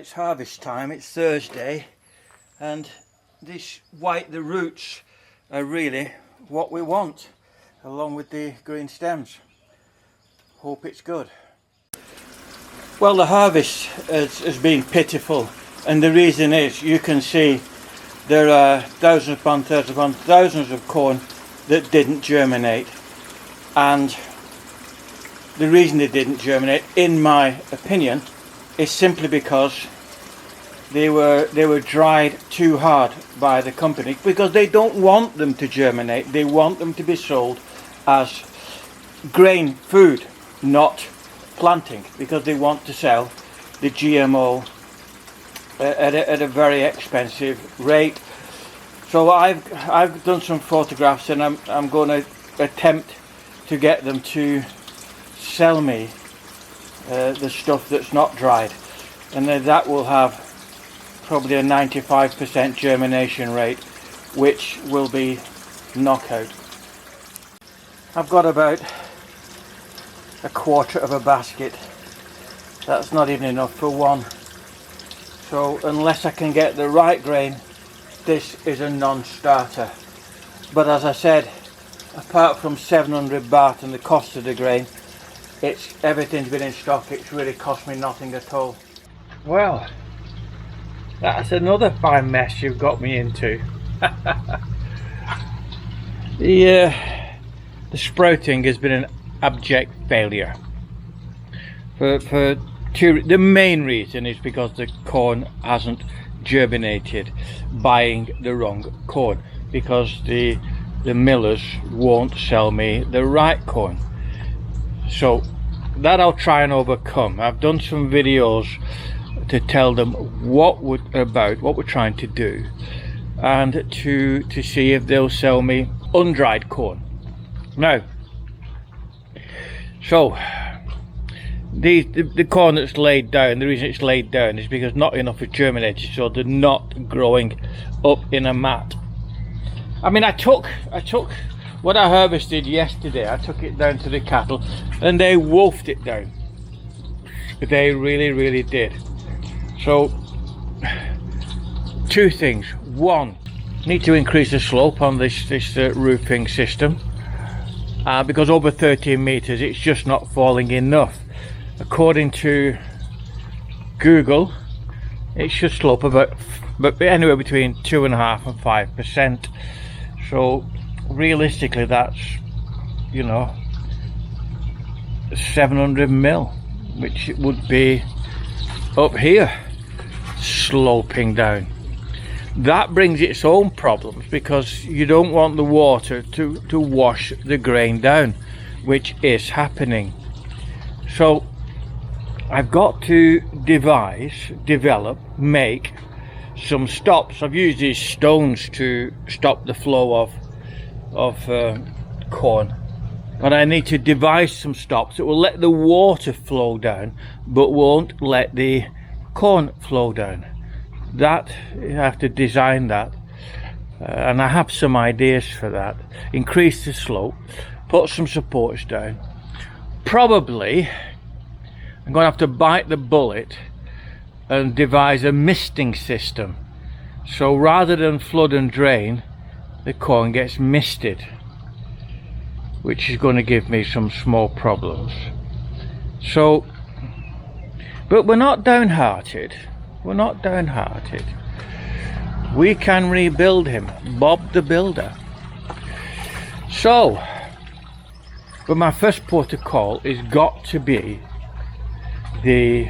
it's harvest time, it's Thursday, and the roots are really what we want, along with the green stems. Hope it's good. Well, the harvest has been pitiful, and the reason is, you can see there are thousands upon thousands of corn that didn't germinate, and the reason they didn't germinate, in my opinion, is simply because they were dried too hard by the company, because they don't want them to germinate. They want them to be sold as grain food, not planting, because they want to sell the GMO at a very expensive rate. So I've done some photographs, and I'm going to attempt to get them to sell me the stuff that's not dried, and then that will have probably a 95% germination rate, which will be knockout. I've got about a quarter of a basket. That's not even enough for one. So unless I can get the right grain, this is a non-starter. But as I said, apart from 700 baht and the cost of the grain, everything's been in stock. It's really cost me nothing at all. Well, that's another fine mess you've got me into. The sprouting has been an abject failure. The main reason is because the corn hasn't germinated, buying the wrong corn, because the millers won't sell me the right corn. So that I'll try and overcome. I've done some videos to tell them what we're trying to do, and to see if they'll sell me undried corn. Now, so the corn that's laid down, the reason it's laid down is because not enough is germinated, so they're not growing up in a mat. I mean, I took what I harvested yesterday, I took it down to the cattle, and they wolfed it down. They really did. So, two things. One, need to increase the slope on this roofing system, because over 13 meters it's just not falling enough. According to Google, it should slope about anywhere between 2.5% and 5%. So realistically, that's, 700 mil, which would be up here sloping down. That brings its own problems, because you don't want the water to wash the grain down, which is happening. So I've got to make some stops. I've used these stones to stop the flow of corn, but I need to devise some stops that will let the water flow down but won't let the corn flow down. That you have to design that, and I have some ideas for that. Increase the slope, put some supports down. Probably I'm going to have to bite the bullet and devise a misting system, so rather than flood and drain, the corn gets misted, which is going to give me some small problems. So, but we're not downhearted. We're not downhearted. We can rebuild him, Bob the Builder. So, but my first protocol is got to be the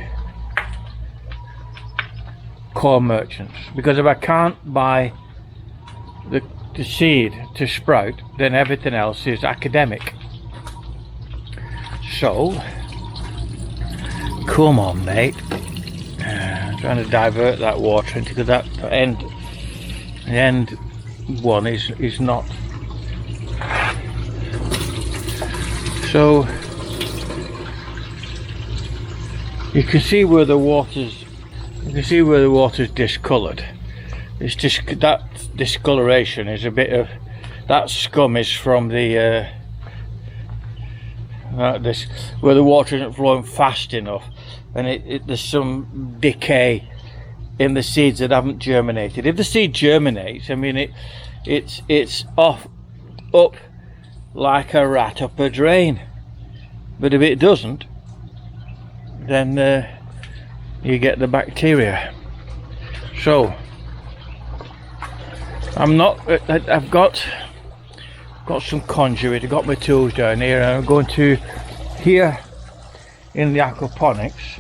corn merchants, because if I can't buy the seed to sprout, then everything else is academic. So come on, mate. Trying to divert that water into that end. The end one is not. So you can see where the water's discoloured. It's just that discoloration is a bit of that scum is from the where the water isn't flowing fast enough, and there's some decay in the seeds that haven't germinated. If the seed germinates, I mean it's off up like a rat up a drain. But if it doesn't, then you get the bacteria. So I've got some conduit, I've got my tools down here, and I'm going to, here in the aquaponics,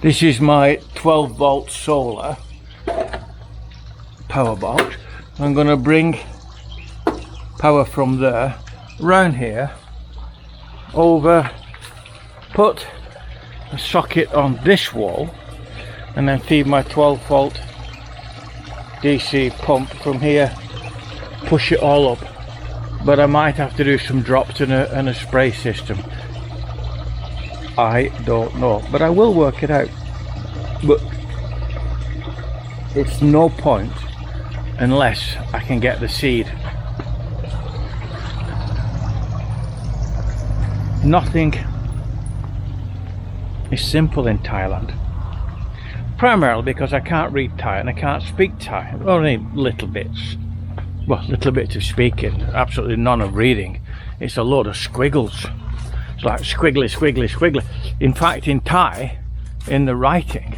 this is my 12-volt solar power box. I'm going to bring power from there round here over, put a socket on this wall, and then feed my 12-volt DC pump from here, push it all up. But I might have to do some drops and a spray system. I don't know, but I will work it out. But it's no point unless I can get the seed. Nothing is simple in Thailand. Primarily because I can't read Thai and I can't speak Thai. Only little bits. Well, little bits of speaking, absolutely none of reading. It's a load of squiggles. It's like squiggly, squiggly, squiggly. In fact, in Thai, in the writing,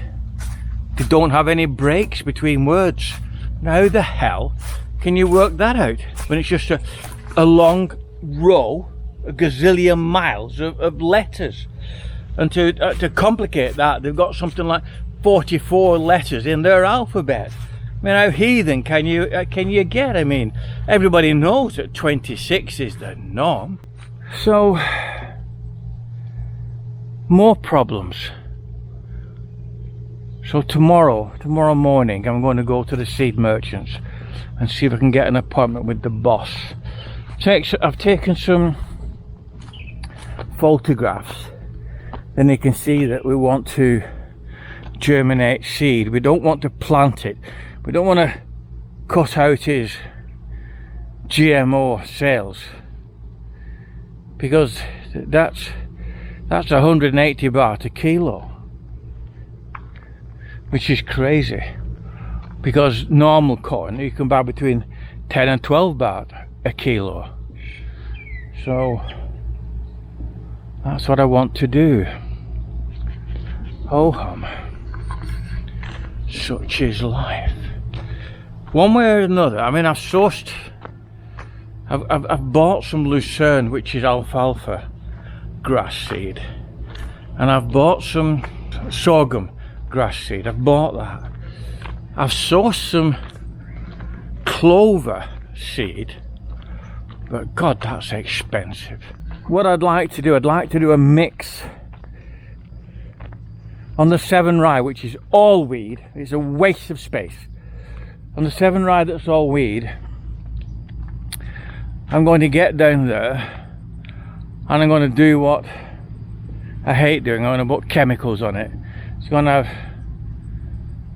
they don't have any breaks between words. Now, how the hell can you work that out when it's just a long row, a gazillion miles of letters? And to complicate that, they've got something like 44 letters in their alphabet. I mean, how heathen can you get? I mean, everybody knows that 26 is the norm. So, more problems. So tomorrow morning, I'm going to go to the seed merchants and see if I can get an appointment with the boss. I've taken some photographs. Then you can see that we want to germinate seed. We don't want to plant it. We don't want to cut out his GMO sales, because that's 180 baht a kilo, which is crazy, because normal corn you can buy between 10 and 12 baht a kilo. So that's what I want to do. Oh hum, such is life. One way or another. I mean, I've bought some lucerne, which is alfalfa grass seed, and I've bought some sorghum grass seed. I've bought that. I've sourced some clover seed, but God, that's expensive. What I'd like to do a mix on the 7 rye, which is all weed. It's a waste of space. On the 7 rye that's all weed, I'm going to get down there and I'm going to do what I hate doing. I'm going to put chemicals on it. It's going to have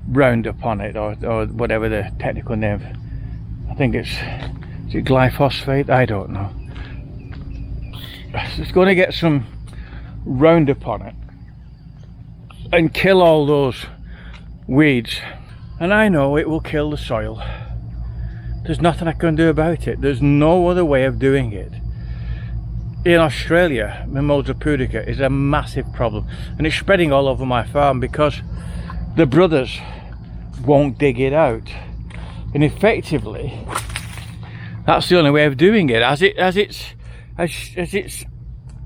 Roundup on it, or whatever the technical name. I think is it glyphosate? I don't know. It's going to get some Roundup on it and kill all those weeds. And I know it will kill the soil. There's nothing I can do about it. There's no other way of doing it. In Australia, Mimosa Pudica is a massive problem, and it's spreading all over my farm because the brothers won't dig it out. And effectively, that's the only way of doing it. As it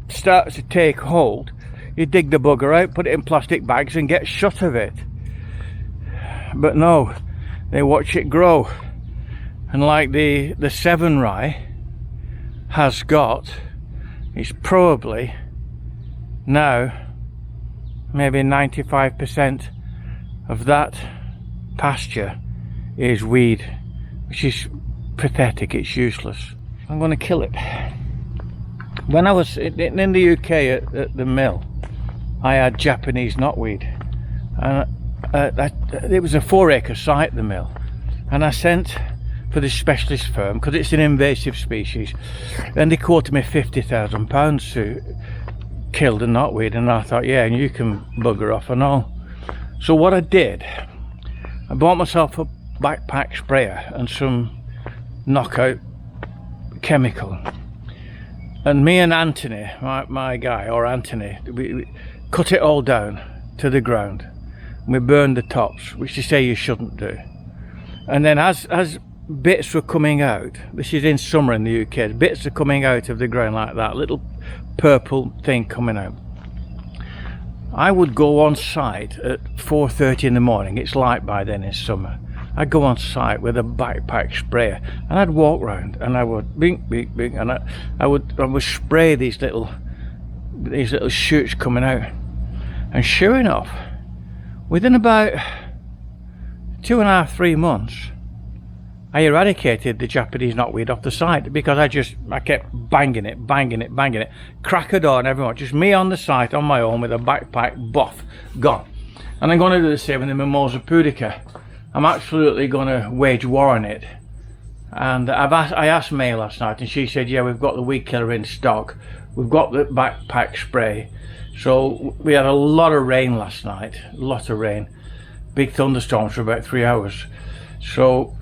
starts to take hold, you dig the bugger out, put it in plastic bags and get shut of it. But no, they watch it grow. And like the 7 rye has got, it's probably now maybe 95% of that pasture is weed, which is pathetic. It's useless. I'm going to kill it. When I was in the UK at the mill, I had Japanese knotweed, and it was a 4-acre site, the mill, and I sent for this specialist firm because it's an invasive species, and they quoted me £50,000 to kill the knotweed, and I thought, yeah, and you can bugger off and all. So what I did, I bought myself a backpack sprayer and some knockout chemical, and me and Anthony, my guy, or Anthony, we cut it all down to the ground. We burned the tops, which they say you shouldn't do. And then as bits were coming out, this is in summer in the UK, bits are coming out of the ground like that, little purple thing coming out. I would go on site at 4:30 in the morning, it's light by then in summer. I'd go on site with a backpack sprayer and I'd walk around and I would bing, bing, bing, and I would spray these little shoots coming out. And sure enough, within about 2.5–3 months, I eradicated the Japanese knotweed off the site, because I kept banging it, crack a door and everyone, just me on the site on my own with a backpack, boff, gone. And I'm going to do the same with the Mimosa Pudica. I'm absolutely going to wage war on it. And I asked May last night and she said, yeah, we've got the weed killer in stock, we've got the backpack spray. So we had a lot of rain last night, a lot of rain, big thunderstorms for about 3 hours. So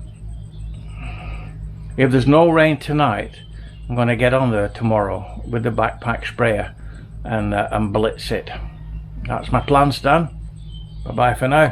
if there's no rain tonight, I'm going to get on there tomorrow with the backpack sprayer and blitz it. That's my plan, Stan. Bye bye for now.